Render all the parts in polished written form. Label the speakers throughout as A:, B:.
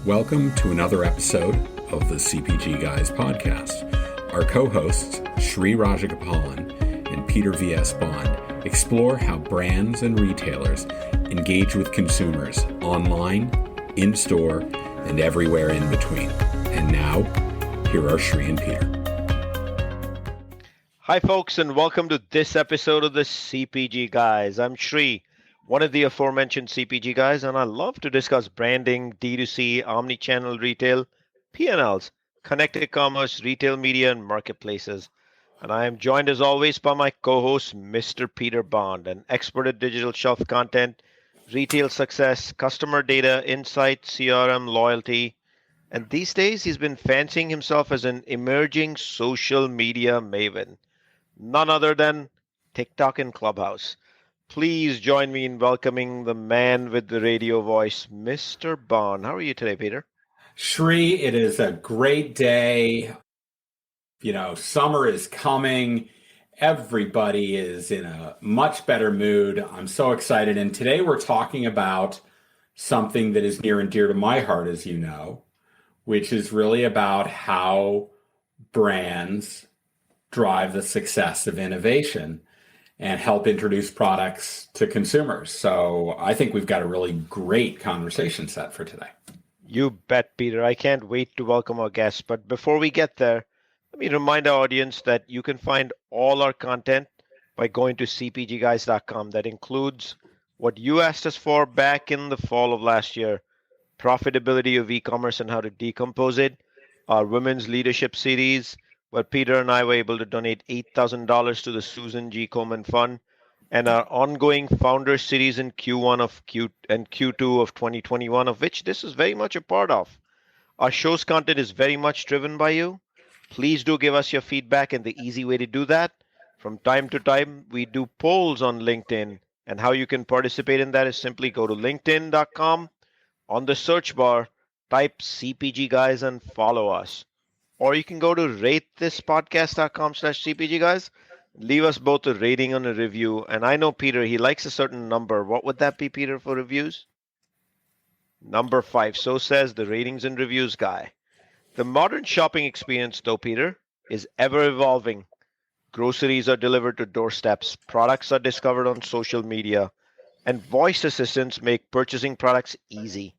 A: Welcome to another episode of the CPG Guys podcast. Our co-hosts, Sri Rajagopalan and Peter V.S. Bond, explore how brands and retailers engage with consumers online, in-store, and everywhere in between. And now, here are Sri and Peter.
B: Hi, folks, and welcome to this episode of the CPG Guys. I'm Sri, one of the aforementioned CPG guys, and I love to discuss branding, D2C, omni-channel retail, P&Ls, connected commerce, retail media, and marketplaces. And I am joined as always by my co-host, Mr. Peter Bond, an expert at digital shelf content, retail success, customer data, insight, CRM, loyalty. And these days, he's been fancying himself as an emerging social media maven. None other than TikTok and Clubhouse. Please join me in welcoming the man with the radio voice, Mr. Bond. How are you today, Peter?
A: Sri, it is a great day. You know, summer is coming. Everybody is in a much better mood. I'm so excited. And today we're talking about something that is near and dear to my heart, as you know, which is really about how brands drive the success of innovation and help introduce products to consumers. So I think we've got a really great conversation set for today.
B: You bet, Peter. I can't wait to welcome our guests. But before we get there, let me remind our audience that you can find all our content by going to cpgguys.com. That includes what you asked us for back in the fall of last year, profitability of e-commerce and how to decompose it, our women's leadership series, where Peter and I were able to donate $8,000 to the Susan G. Komen Fund, and our ongoing founder series in Q1 and Q2 of 2021, of which this is very much a part of. Our show's content is very much driven by you. Please do give us your feedback, and the easy way to do that, from time to time, we do polls on LinkedIn, and how you can participate in that is simply go to linkedin.com. On the search bar, type CPG Guys and follow us. Or you can go to ratethispodcast.com/CPG Guys. Leave us both a rating and a review. And I know Peter, he likes a certain number. What would that be, Peter, for reviews? Number 5. So says the ratings and reviews guy. The modern shopping experience, though, Peter, is ever evolving. Groceries are delivered to doorsteps. Products are discovered on social media. And voice assistants make purchasing products easy.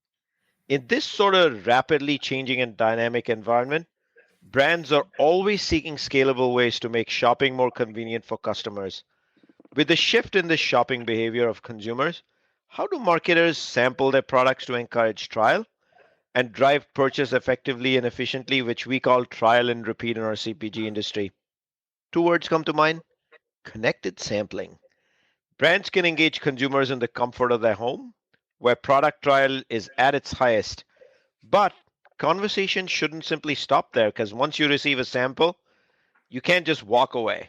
B: In this sort of rapidly changing and dynamic environment, brands are always seeking scalable ways to make shopping more convenient for customers. With the shift in the shopping behavior of consumers, how do marketers sample their products to encourage trial and drive purchase effectively and efficiently, which we call trial and repeat in our CPG industry? 2 words come to mind: connected sampling. Brands can engage consumers in the comfort of their home, where product trial is at its highest. But conversation shouldn't simply stop there, because once you receive a sample, you can't just walk away.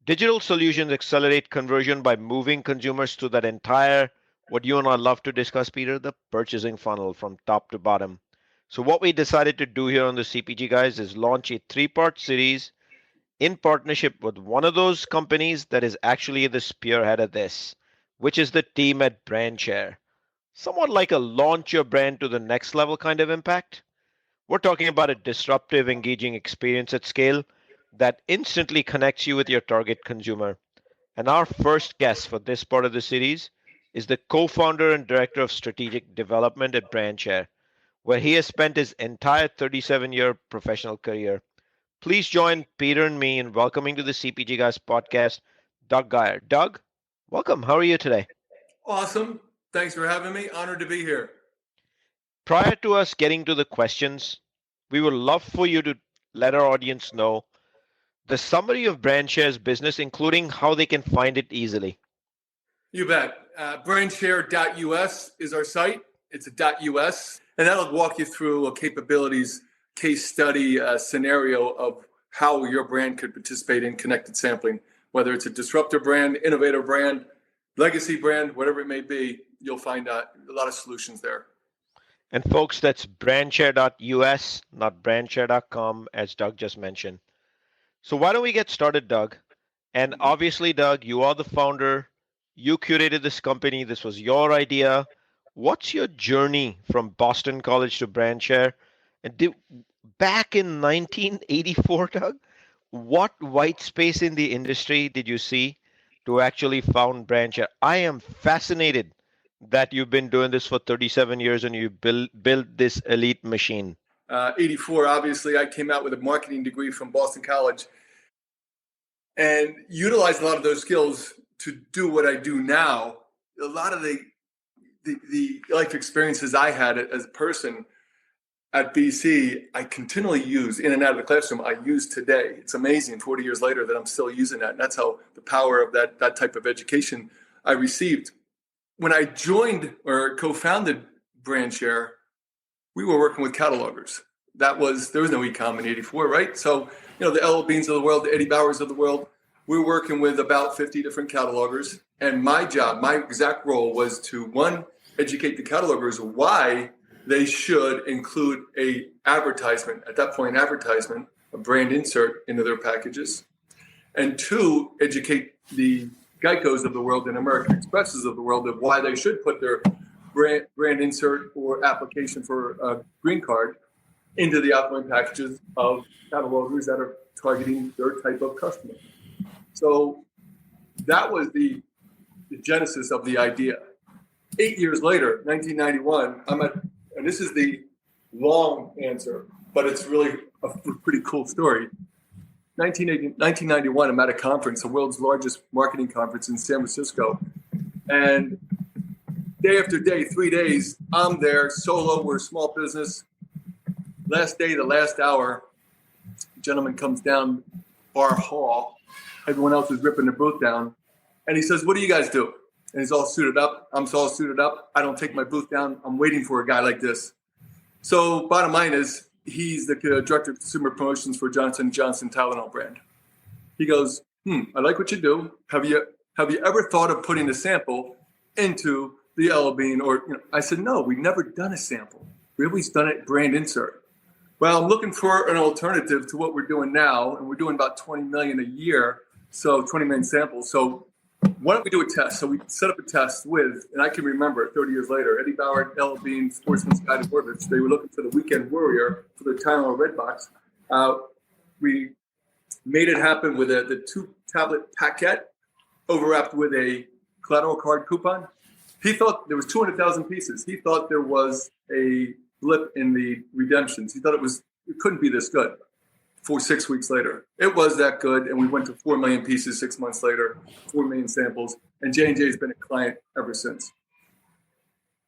B: Digital solutions accelerate conversion by moving consumers through that entire, what you and I love to discuss, Peter, the purchasing funnel from top to bottom. So what we decided to do here on the CPG Guys is launch a 3-part series in partnership with one of those companies that is actually the spearhead of this, which is the team at Brandshare. Somewhat like a launch your brand to the next level kind of impact. We're talking about a disruptive, engaging experience at scale that instantly connects you with your target consumer. And our first guest for this part of the series is the co-founder and director of strategic development at Brandshare, where he has spent his entire 37-year professional career. Please join Peter and me in welcoming to the CPG Guys podcast, Doug Geyer. Doug, welcome. How are you today?
C: Awesome. Thanks for having me. Honored to be here.
B: Prior to us getting to the questions, we would love for you to let our audience know the summary of Brandshare's business, including how they can find it easily.
C: You bet. Brandshare.us is our site. It's a .us, and that'll walk you through a capabilities case study scenario of how your brand could participate in connected sampling, whether it's a disruptor brand, innovator brand, legacy brand, whatever it may be. You'll find a lot of solutions there.
B: And folks, that's brandshare.us, not brandshare.com, as Doug just mentioned. So why don't we get started, Doug? And obviously, Doug, you are the founder. You curated this company. This was your idea. What's your journey from Boston College to Brandshare? And back in 1984, Doug, what white space in the industry did you see to actually found Brandshare? I am fascinated that you've been doing this for 37 years and you built this elite machine.
C: 84, obviously, I came out with a marketing degree from Boston College and utilized a lot of those skills to do what I do now. A lot of the life experiences I had as a person at BC, I continually use in and out of the classroom. I use today. It's amazing 40 years later that I'm still using that. And that's how the power of that type of education I received. When I joined or co-founded Brandshare, we were working with catalogers. There was no e-com in 84, right? So, the L. Beans of the world, the Eddie Bauers of the world, we were working with about 50 different catalogers. And my job, my exact role was to, one, educate the catalogers why they should include a advertisement, at that point, a brand insert into their packages. And two, educate the Geicos of the world and American Expresses of the world of why they should put their brand insert or application for a green card into the outgoing packages of catalogers that are targeting their type of customer. So that was the genesis of the idea. 8 years later, 1991, and this is the long answer, but it's really a pretty cool story. 1991, I'm at a conference, the world's largest marketing conference in San Francisco. And day after day, 3 days, I'm there solo. We're a small business. Last day, the last hour, a gentleman comes down our hall. Everyone else is ripping their booth down. And he says, "What do you guys do?" And he's all suited up. I'm all suited up. I don't take my booth down. I'm waiting for a guy like this. So bottom line is, he's the director of consumer promotions for Johnson & Johnson Tylenol brand. He goes, "I like what you do. Have you ever thought of putting a sample into the L Bean?" I said, "No, we've never done a sample. We've always done it brand insert." "Well, I'm looking for an alternative to what we're doing now, and we're doing about 20 million a year, so 20 million samples. So why don't we do a test?" So we set up a test with, and I can remember 30 years later, Eddie Bauer, L Bean, Sportsman's Guide to Orbits. They were looking for the Weekend Warrior for the Tylenol Red Box. We made it happen with the 2-tablet packet overwrapped with a collateral card coupon. He thought there was 200,000 pieces. He thought there was a blip in the redemptions. He thought it couldn't be this good. 6 weeks later, it was that good, and we went to 4 million pieces 6 months later, 4 million samples, and J&J has been a client ever since.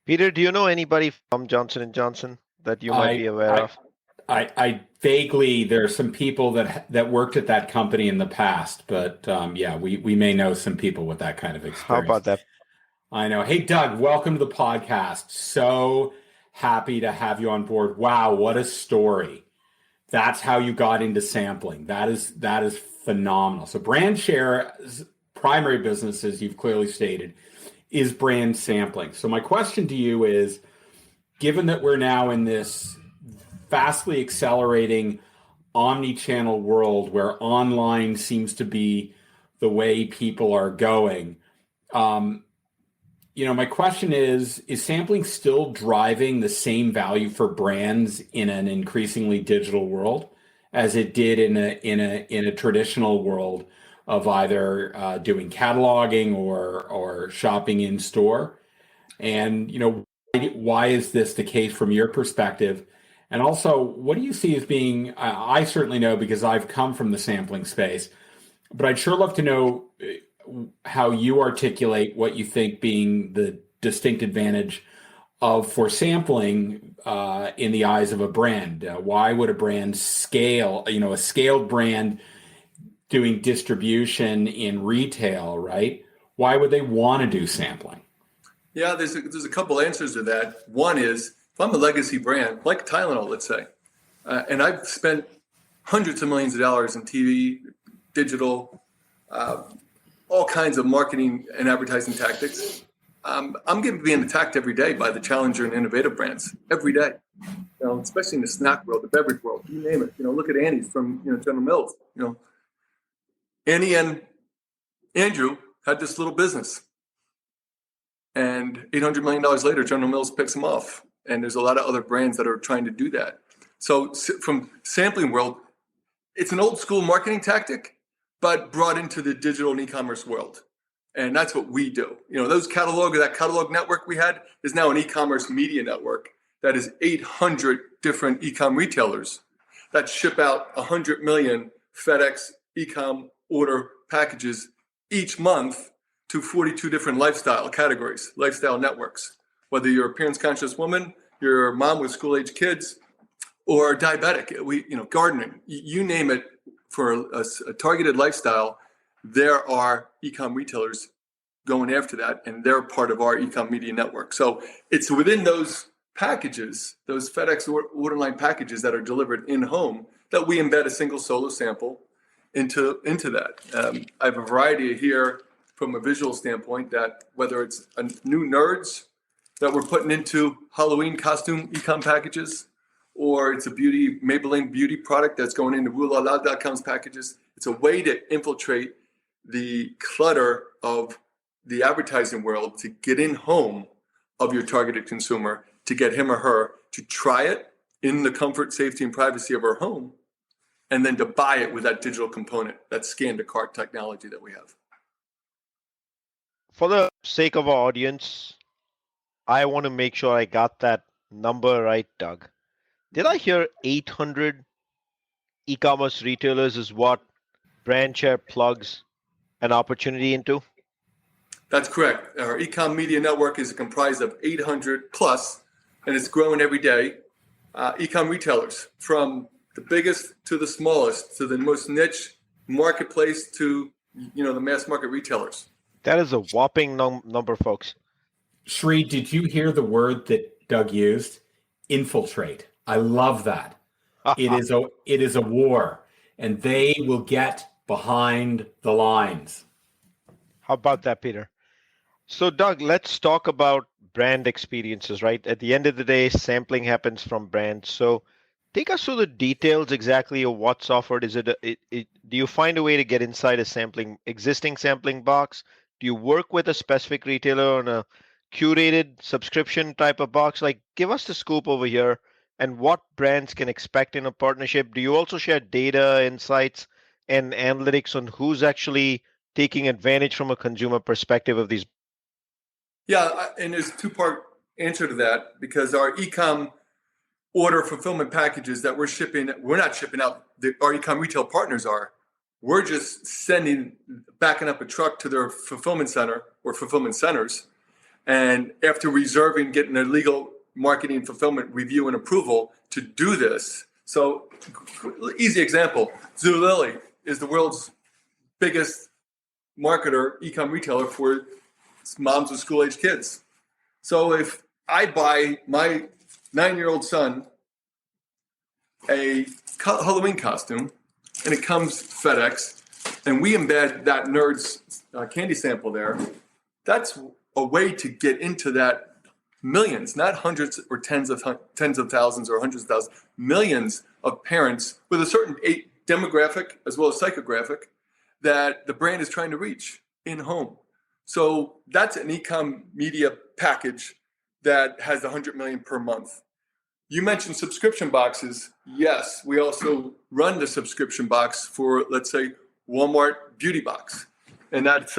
B: Peter, do you know anybody from Johnson & Johnson that you might be aware of?
A: I vaguely, there are some people that worked at that company in the past, but we may know some people with that kind of experience.
B: How about that?
A: I know. Hey, Doug, welcome to the podcast. So happy to have you on board. Wow, what a story. That's how you got into sampling. That is phenomenal. So Brandshare's primary business, as you've clearly stated, is brand sampling. So my question to you is, given that we're now in this fastly accelerating omni-channel world where online seems to be the way people are going, my question is sampling still driving the same value for brands in an increasingly digital world as it did in a traditional world of either doing cataloging or shopping in store? And why is this the case from your perspective? And also, what do you see as being? I certainly know because I've come from the sampling space, but I'd sure love to know how you articulate what you think being the distinct advantage for sampling in the eyes of a brand. Why would a brand scale, a scaled brand doing distribution in retail, right? Why would they want to do sampling?
C: Yeah, there's a couple answers to that. One is, if I'm a legacy brand, like Tylenol, let's say, and I've spent hundreds of millions of dollars in TV, digital, all kinds of marketing and advertising tactics. I'm being attacked every day by the challenger and innovative brands every day. Especially in the snack world, the beverage world, you name it. Look at Annie's from General Mills. Annie and Andrew had this little business. And $800 million later, General Mills picks them off. And there's a lot of other brands that are trying to do that. So from sampling world, it's an old school marketing tactic, but brought into the digital and e-commerce world. And that's what we do. That catalog network we had is now an e-commerce media network that is 800 different e-com retailers that ship out 100 million FedEx e-com order packages each month to 42 different lifestyle categories, lifestyle networks. Whether you're a appearance-conscious woman, you're a mom with school-age kids, or diabetic, gardening, you name it, for a targeted lifestyle, there are e-com retailers going after that, and they're part of our e-com media network. So it's within those packages, those FedEx order line packages that are delivered in-home, that we embed a single solo sample into that. I have a variety here from a visual standpoint, that whether it's a new nerds that we're putting into Halloween costume e-com packages, or it's a Maybelline beauty product that's going into WooLaLa.com's packages. It's a way to infiltrate the clutter of the advertising world to get in home of your targeted consumer, to get him or her to try it in the comfort, safety, and privacy of our home, and then to buy it with that digital component, that scan to cart technology that we have.
B: For the sake of our audience, I want to make sure I got that number right, Doug. Did I hear 800 e-commerce retailers is what Brandshare plugs an opportunity into?
C: That's correct. Our e-com media network is comprised of 800 plus, and it's growing every day, e-com retailers, from the biggest to the smallest, to the most niche marketplace, to the mass market retailers.
B: That is a whopping number, folks.
A: Sri, did you hear the word that Doug used? Infiltrate. I love that. It is a war, and they will get behind the lines.
B: How about that, Peter? So, Doug, let's talk about brand experiences, right? At the end of the day, sampling happens from brands. So take us through the details exactly of what's offered. Is do you find a way to get inside a existing sampling box? Do you work with a specific retailer on a curated subscription type of box? Like, give us the scoop over here and what brands can expect in a partnership. Do you also share data, insights, and analytics on who's actually taking advantage from a consumer perspective of these?
C: Yeah, and there's a two-part answer to that, because our e-com order fulfillment packages that we're not shipping out, our e-com retail partners are. We're just backing up a truck to their fulfillment center or fulfillment centers, and after reserving, getting a legal marketing fulfillment review and approval to do this. So, easy example, Zulily is the world's biggest marketer, e-com retailer for moms with school-age kids. So if I buy my 9-year-old son a Halloween costume, and it comes FedEx, and we embed that nerd's candy sample there, that's a way to get into that millions, not hundreds or tens of thousands or hundreds of thousands, millions of parents with a certain demographic as well as psychographic that the brand is trying to reach in home. So that's an e-com media package that has 100 million per month. You mentioned subscription boxes. Yes, we also run the subscription box for, let's say, Walmart Beauty Box. And that's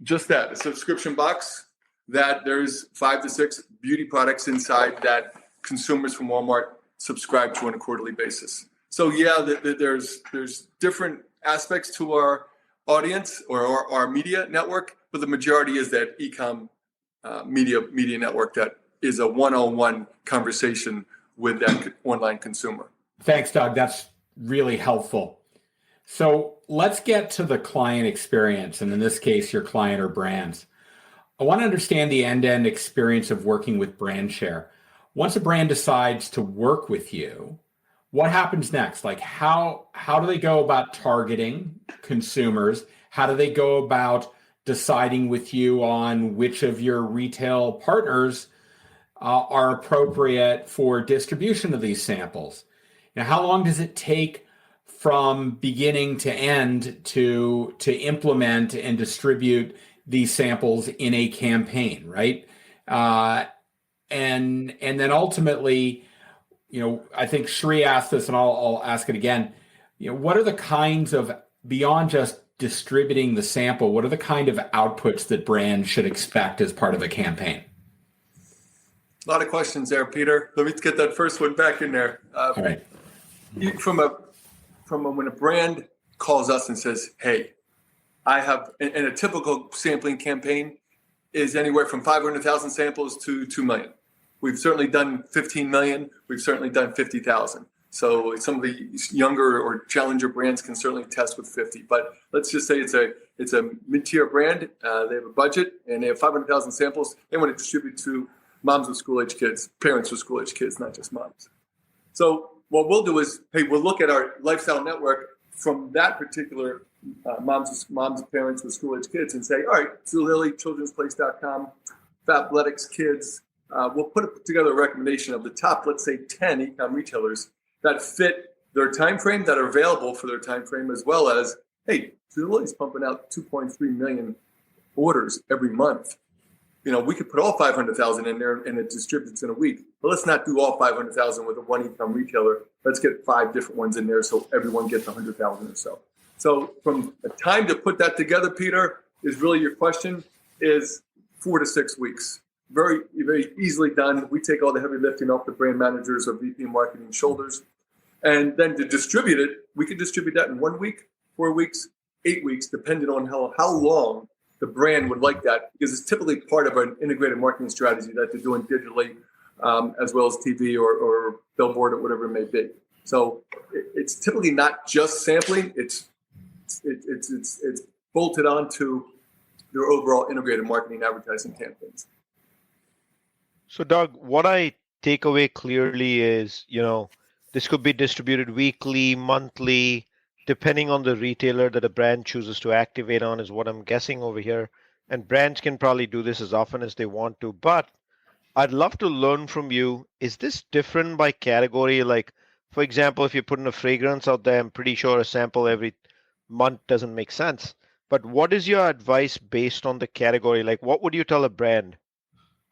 C: just that, a subscription box that there's 5 to 6 beauty products inside that consumers from Walmart subscribe to on a quarterly basis. So yeah, there's different aspects to our audience or our media network, but the majority is that e-com media network that is a one-on-one conversation with that online consumer.
A: Thanks, Doug. That's really helpful. So let's get to the client experience, and in this case, your client or brands. I want to understand the end-to-end experience of working with Brandshare. Once a brand decides to work with you, what happens next? Like how do they go about targeting consumers? How do they go about deciding with you on which of your retail partners are appropriate for distribution of these samples? Now, how long does it take from beginning to end to implement and distribute these samples in a campaign, right? And then ultimately, I think Shri asked this, and I'll ask it again. What are the kinds of, beyond just distributing the sample, what are the kind of outputs that brands should expect as part of a campaign?
C: A lot of questions there, Peter. Let me get that first one back in there.
A: All right.
C: When a brand calls us and says, "Hey, I have," and a typical sampling campaign is anywhere from 500,000 samples to 2 million. We've certainly done 15 million. We've certainly done 50,000. So some of the younger or challenger brands can certainly test with 50. But let's just say it's a mid-tier brand. They have a budget and they have 500,000 samples. They want to distribute to moms with school-age kids, parents with school-age kids, not just moms. So what we'll do is, we'll look at our lifestyle network from that particular moms, parents with school-age kids, and say, all right, Zulily, childrensplace.com, Fabletics Kids. We'll put together a recommendation of the top, let's say, 10 e-com retailers that fit their time frame, that are available for their time frame, as well as, hey, Zulily's pumping out 2.3 million orders every month. We could put all 500,000 in there and it distributes in a week. But let's not do all 500,000 with a one e-com retailer. Let's get 5 different ones in there so everyone gets 100,000 or so. So from the time to put that together, Peter, is really your question, is 4 to 6 weeks. Very, very easily done. We take all the heavy lifting off the brand managers or VP marketing shoulders. And then to distribute it, we can distribute that in 1 week, 4 weeks, 8 weeks, depending on how long the brand would like that, because it's typically part of an integrated marketing strategy that they're doing digitally, as well as TV or billboard or whatever it may be. So it's typically not just sampling; it's bolted onto their overall integrated marketing advertising campaigns.
B: So, Doug, what I take away clearly is, this could be distributed weekly, monthly, depending on the retailer that a brand chooses to activate on, is what I'm guessing over here. And brands can probably do this as often as they want to. But I'd love to learn from you. Is this different by category? Like, for example, if you're putting a fragrance out there, I'm pretty sure a sample every month doesn't make sense. But what is your advice based on the category? Like, what would you tell a brand?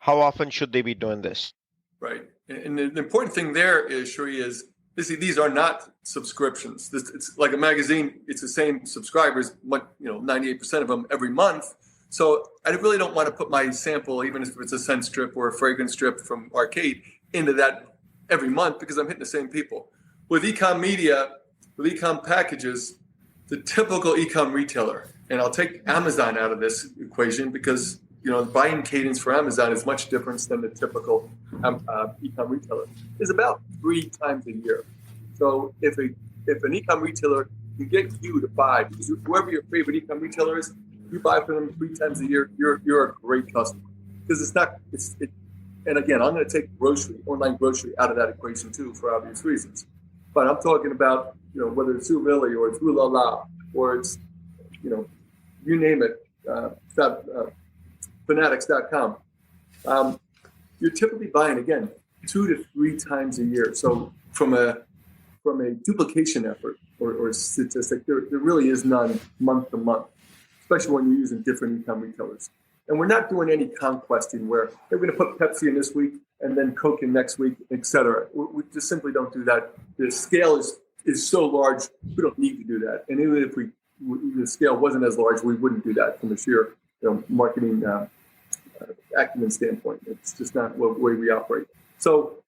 B: How often should they be doing this?
C: Right. And the important thing there is, Shri, is these are not subscriptions. It's like a magazine. It's the same subscribers, 98% of them every month. So I really don't want to put my sample, even if it's a scent strip or a fragrance strip from Arcade, into that every month, because I'm hitting the same people. With e-com media, with e-com packages, the typical e-com retailer, and I'll take Amazon out of this equation because the buying cadence for Amazon is much different than the typical e-com retailer, is about 3 times a year. So if an e-com retailer can get you to buy, because whoever your favorite e-com retailer is, you buy from them 3 times a year, you're a great customer. Because and again, I'm going to take online grocery out of that equation too, for obvious reasons. But I'm talking about, whether it's Zulily or it's Rulala or it's, you name it, fanatics.com. You're typically buying, again, 2 to 3 times a year. So from a duplication effort or statistic, there really is none month to month, especially when you're using different e-com retailers. And we're not doing any conquesting where we're going to put Pepsi in this week and then Coke in next week, et cetera. We just simply don't do that. The scale is so large, we don't need to do that. And even if the scale wasn't as large, we wouldn't do that from a sheer marketing acumen standpoint. It's just not the way we operate. So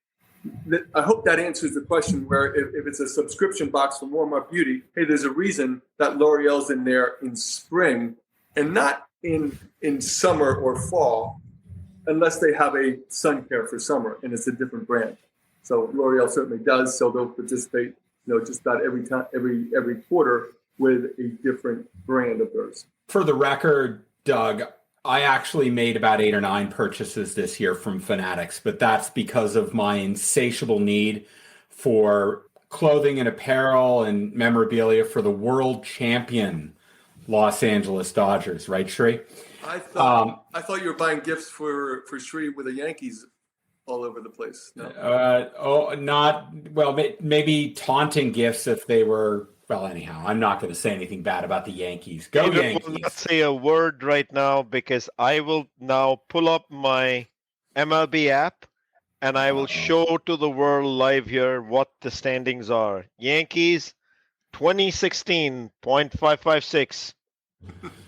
C: I hope that answers the question where if it's a subscription box for Warm Up Beauty, hey, there's a reason that L'Oreal's in there in spring and not in summer or fall, unless they have a sun care for summer and it's a different brand. So L'Oreal certainly does. So they'll participate, just about every quarter with a different brand of theirs.
A: For the record, Doug, I actually made about 8 or 9 purchases this year from Fanatics, but that's because of my insatiable need for clothing and apparel and memorabilia for the world champion Los Angeles Dodgers, right, Shri?
C: I thought you were buying gifts for Shri with the Yankees all over the place. No?
A: Maybe taunting gifts if they were Well, anyhow, I'm not going to say anything bad about the Yankees. Go
B: Peter
A: Yankees.
B: will not say a word right now because I will now pull up my MLB app and I will show to the world live here what the standings are. Yankees 2016.556.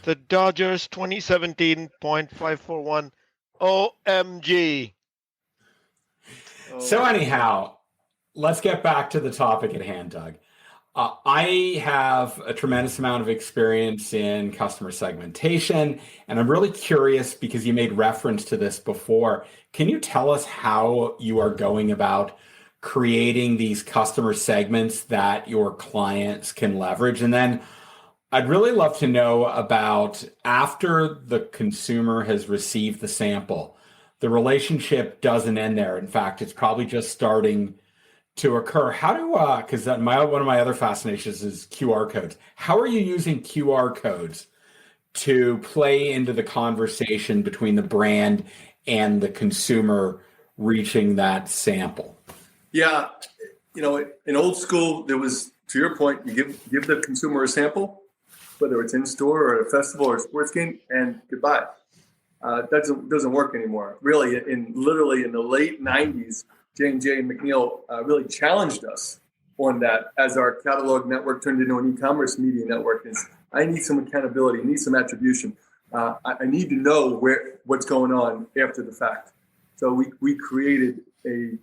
B: The Dodgers 2017.541. OMG.
A: So anyhow, let's get back to the topic at hand, Doug. I have a tremendous amount of experience in customer segmentation, and I'm really curious because you made reference to this before. Can you tell us how you are going about creating these customer segments that your clients can leverage? And then I'd really love to know about after the consumer has received the sample, the relationship doesn't end there. In fact, it's probably just starting to occur. How do because one of my other fascinations is QR codes. How are you using QR codes to play into the conversation between the brand and the consumer reaching that sample?
C: Yeah, in old school, there was, to your point, you give the consumer a sample, whether it's in store or at a festival or a sports game, and goodbye. That doesn't work anymore. Really, literally in the late '90s, J&J and McNeil really challenged us on that as our catalog network turned into an e-commerce media network. I need some accountability, I need some attribution. I need to know what's going on after the fact. So we created a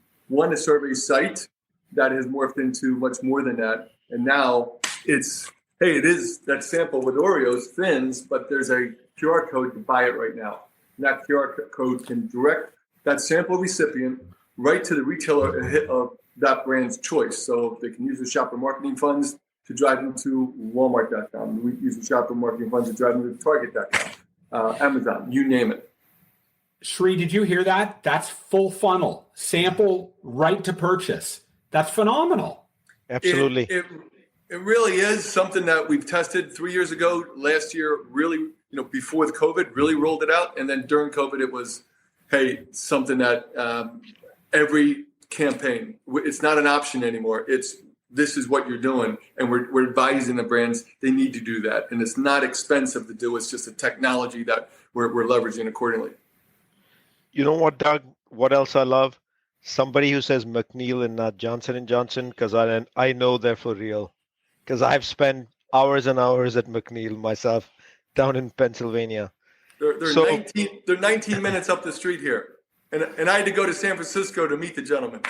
C: survey site that has morphed into much more than that. And now it is that sample with Oreos thins, but there's a QR code to buy it right now. And that QR code can direct that sample recipient right to the retailer of that brand's choice. So they can use the shopper marketing funds to drive them to Walmart.com. We use the shopper marketing funds to drive them to Target.com, Amazon, you name it.
A: Sri, did you hear that? That's full funnel. Sample right to purchase. That's phenomenal.
B: Absolutely.
C: It really is something that we've tested 3 years ago. Last year, really, before the COVID, really rolled it out. And then during COVID, it was, something that every campaign, it's not an option anymore. This is what you're doing. And we're advising the brands, they need to do that. And it's not expensive to do. It's just a technology that we're leveraging accordingly.
B: You know what, Doug? What else I love? Somebody who says McNeil and not Johnson & Johnson, because I know they're for real. Because I've spent hours and hours at McNeil myself down in Pennsylvania.
C: They're 19 minutes up the street here. And I had to go to San Francisco to meet the gentleman.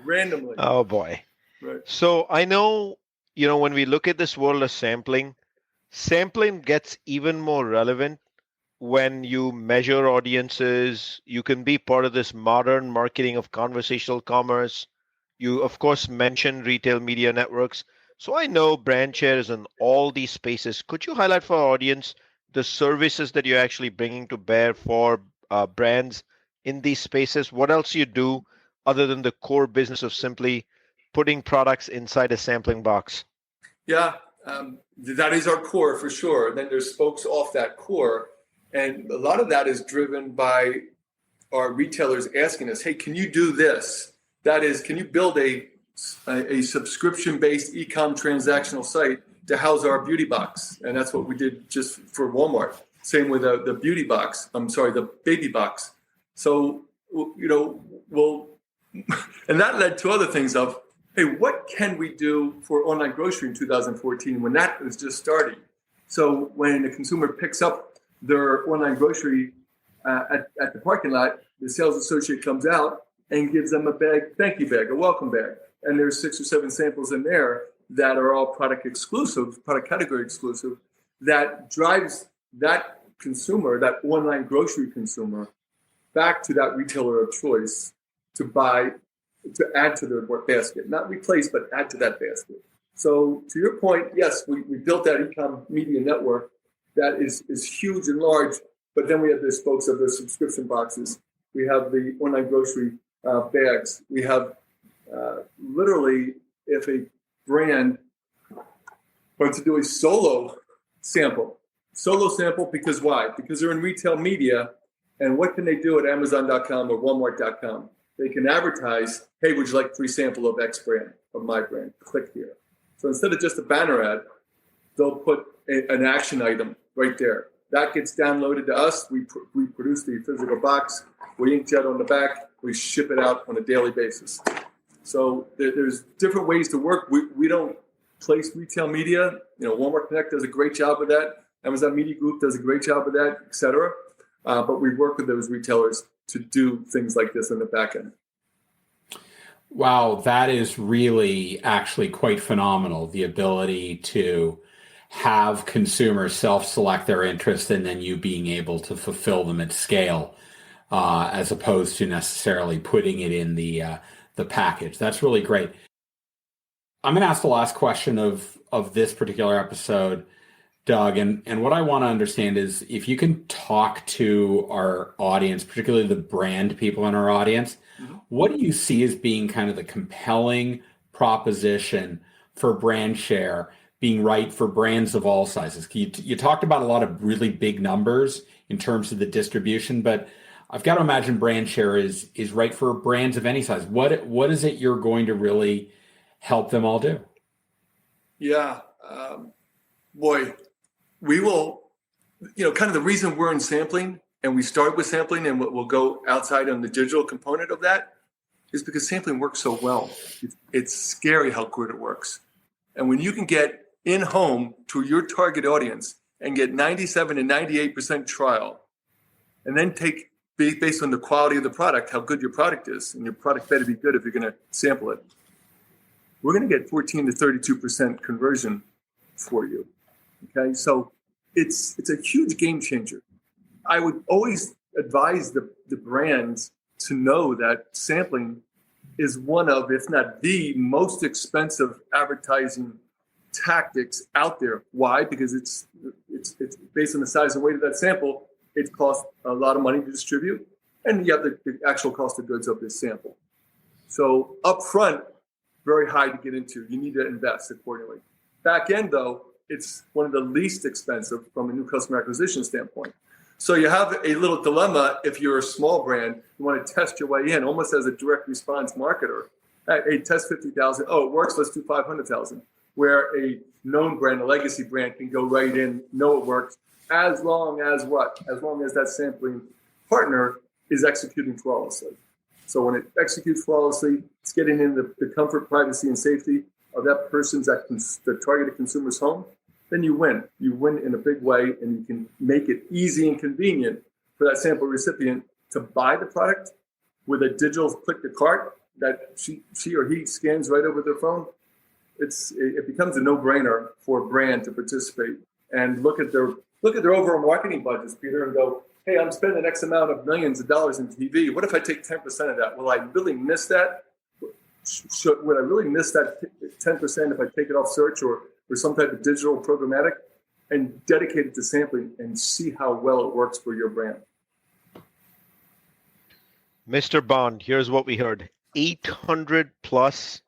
C: Randomly.
B: Oh, boy.
C: Right.
B: So I know, when we look at this world of sampling gets even more relevant when you measure audiences. You can be part of this modern marketing of conversational commerce. You, of course, mentioned retail media networks. So I know Brandshare is in all these spaces. Could you highlight for our audience the services that you're actually bringing to bear for brands in these spaces? What else you do other than the core business of simply putting products inside a sampling box?
C: Yeah, that is our core for sure. Then there's spokes off that core. And a lot of that is driven by our retailers asking us, hey, can you do this? That is, can you build a subscription-based e-com transactional site to house our beauty box? And that's what we did just for Walmart. Same with the beauty box. The baby box. So, and that led to other things of, hey, what can we do for online grocery in 2014 when that was just starting? So when the consumer picks up their online grocery at the parking lot, the sales associate comes out and gives them a bag, thank you bag, a welcome bag. And there's 6 or 7 samples in there that are all product category exclusive, that drives that consumer, that online grocery consumer, back to that retailer of choice to buy, to add to their basket, not replace, but add to that basket. So to your point, yes, we built that e-com media network that is huge and large, but then we have the spokes of the subscription boxes. We have the online grocery bags. We have literally, if a brand wants to do a solo sample, because why? Because they're in retail media, and what can they do at Amazon.com or Walmart.com? They can advertise, hey, would you like a free sample of X brand, of my brand? Click here. So instead of just a banner ad, they'll put an action item right there. That gets downloaded to us. We produce the physical box. We inkjet on the back. We ship it out on a daily basis. So there's different ways to work. We don't place retail media. Walmart Connect does a great job of that. Amazon Media Group does a great job of that, et cetera. But we work with those retailers to do things like this in the back end.
A: Wow, that is really actually quite phenomenal. The ability to have consumers self-select their interest and then you being able to fulfill them at scale, as opposed to necessarily putting it in the package. That's really great. I'm going to ask the last question of this particular episode, Doug, and what I want to understand is if you can talk to our audience, particularly the brand people in our audience, what do you see as being kind of the compelling proposition for Brandshare being right for brands of all sizes? You talked about a lot of really big numbers in terms of the distribution, but I've got to imagine Brandshare is right for brands of any size. What is it you're going to really help them all do?
C: Yeah, boy, we will, kind of the reason we're in sampling and we start with sampling and we'll go outside on the digital component of that is because sampling works so well. It's scary how good it works. And when you can get in home to your target audience and get 97 and 98% trial, and then take, based on the quality of the product, how good your product is, and your product better be good if you're going to sample it, we're going to get 14 to 32% conversion for you. Okay, so it's a huge game changer. I would always advise the brands to know that sampling is one of, if not the most expensive advertising tactics out there. Why? Because it's based on the size and weight of that sample. It costs a lot of money to distribute, and you have the actual cost of goods of this sample. So up front, very high to get into. You need to invest accordingly. Back end, though, it's one of the least expensive from a new customer acquisition standpoint. So you have a little dilemma if you're a small brand, you want to test your way in, almost as a direct response marketer. Hey, test 50,000. Oh, it works. Let's do 500,000. Where a known brand, a legacy brand, can go right in, know it works, as long as what? As long as that sampling partner is executing flawlessly. So when it executes flawlessly, it's getting in the comfort, privacy, and safety of that person's, the targeted consumer's home, then you win. You win in a big way, and you can make it easy and convenient for that sample recipient to buy the product with a digital click to cart that she or he scans right over their phone. It becomes a no-brainer for a brand to participate and look at their overall marketing budgets, Peter, and go, hey, I'm spending X amount of millions of dollars in TV. What if I take 10% of that? Will I really miss that? Would I really miss that 10% if I take it off search or some type of digital programmatic and dedicate it to sampling and see how well it works for your brand?
B: Mr. Bond, here's what we heard. 800 plus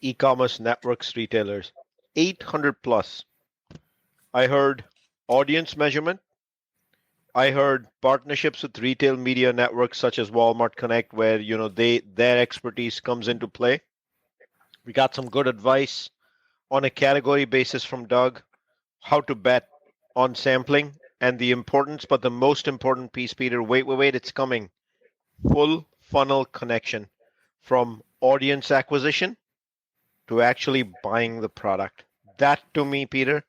B: e-commerce networks retailers. 800 plus. I heard audience measurement. I heard partnerships with retail media networks such as Walmart Connect, where their expertise comes into play. We got some good advice on a category basis from Doug, how to bet on sampling and the importance, but the most important piece, Peter, wait, it's coming. Full funnel connection from audience acquisition to actually buying the product. That to me, Peter,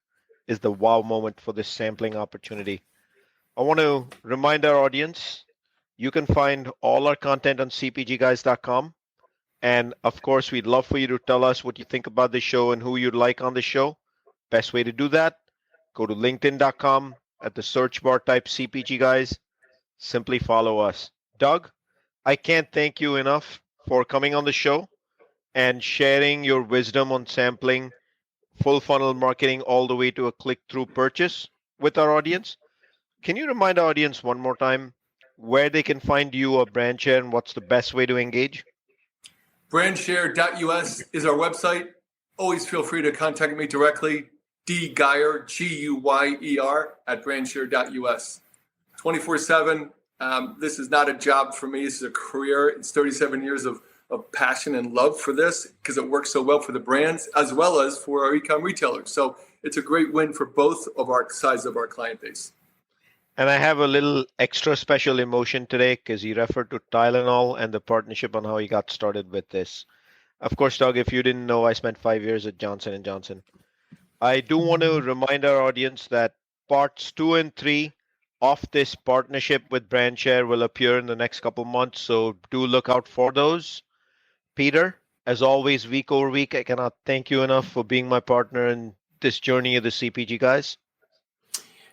B: is the wow moment for this sampling opportunity. I want to remind our audience, you can find all our content on cpgguys.com. And of course, we'd love for you to tell us what you think about the show and who you'd like on the show. Best way to do that, go to linkedin.com, at the search bar type CPG Guys, simply follow us. Doug, I can't thank you enough for coming on the show and sharing your wisdom on sampling, full funnel marketing all the way to a click-through purchase with our audience. Can you remind our audience one more time where they can find you or Brandshare and what's the best way to engage?
C: Brandshare.us is our website. Always feel free to contact me directly, dguyer, Guyer, @brandshare.us. 24/7, This is not a job for me. This is a career. It's 37 years of passion and love for this because it works so well for the brands as well as for our e-com retailers. So it's a great win for both of our sides of our client base.
B: And I have a little extra special emotion today because he referred to Tylenol and the partnership on how he got started with this. Of course, Doug, if you didn't know, I spent 5 years at Johnson & Johnson. I do want to remind our audience that parts 2 and 3 of this partnership with Brandshare will appear in the next couple months, so do look out for those. Peter, as always, week over week, I cannot thank you enough for being my partner in this journey of the CPG guys.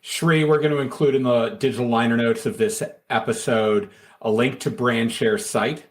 A: Shri, we're going to include in the digital liner notes of this episode a link to Brandshare's site.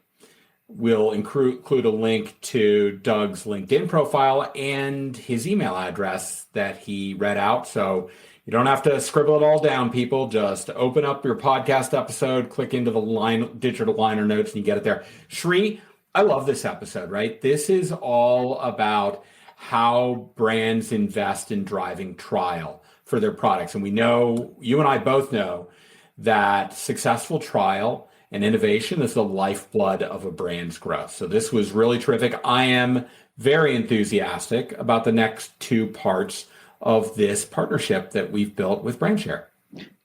A: We'll include a link to Doug's LinkedIn profile and his email address that he read out. So you don't have to scribble it all down, people. Just open up your podcast episode, click into the digital liner notes, and you get it there. Shri, I love this episode, right? This is all about how brands invest in driving trial for their products. And we know, you and I both know, that successful trial and innovation is the lifeblood of a brand's growth. So this was really terrific. I am very enthusiastic about the next 2 parts of this partnership that we've built with Brandshare.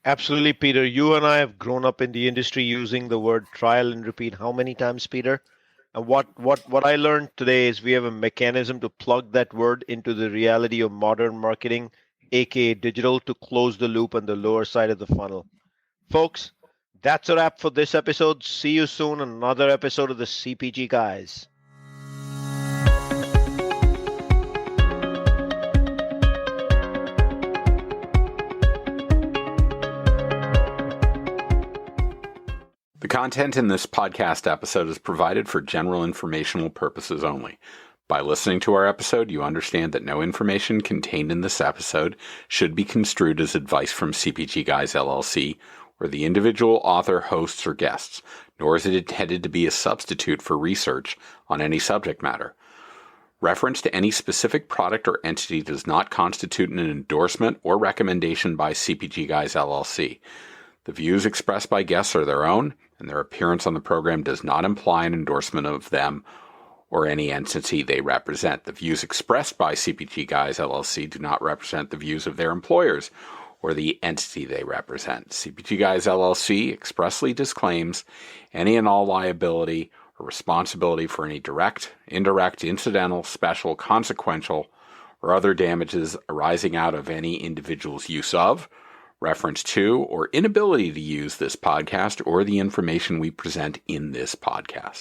B: Absolutely, Peter. You and I have grown up in the industry using the word trial and repeat how many times, Peter? And what I learned today is we have a mechanism to plug that word into the reality of modern marketing, aka digital, to close the loop on the lower side of the funnel. Folks, that's a wrap for this episode. See you soon on another episode of the CPG Guys.
D: The content in this podcast episode is provided for general informational purposes only. By listening to our episode, you understand that no information contained in this episode should be construed as advice from CPG Guys LLC or the individual author, hosts, or guests, nor is it intended to be a substitute for research on any subject matter. Reference to any specific product or entity does not constitute an endorsement or recommendation by CPG Guys LLC. The views expressed by guests are their own, and their appearance on the program does not imply an endorsement of them or any entity they represent. The views expressed by CPG Guys LLC do not represent the views of their employers or the entity they represent. CPG Guys LLC expressly disclaims any and all liability or responsibility for any direct, indirect, incidental, special, consequential, or other damages arising out of any individual's use of, reference to, or inability to use this podcast or the information we present in this podcast.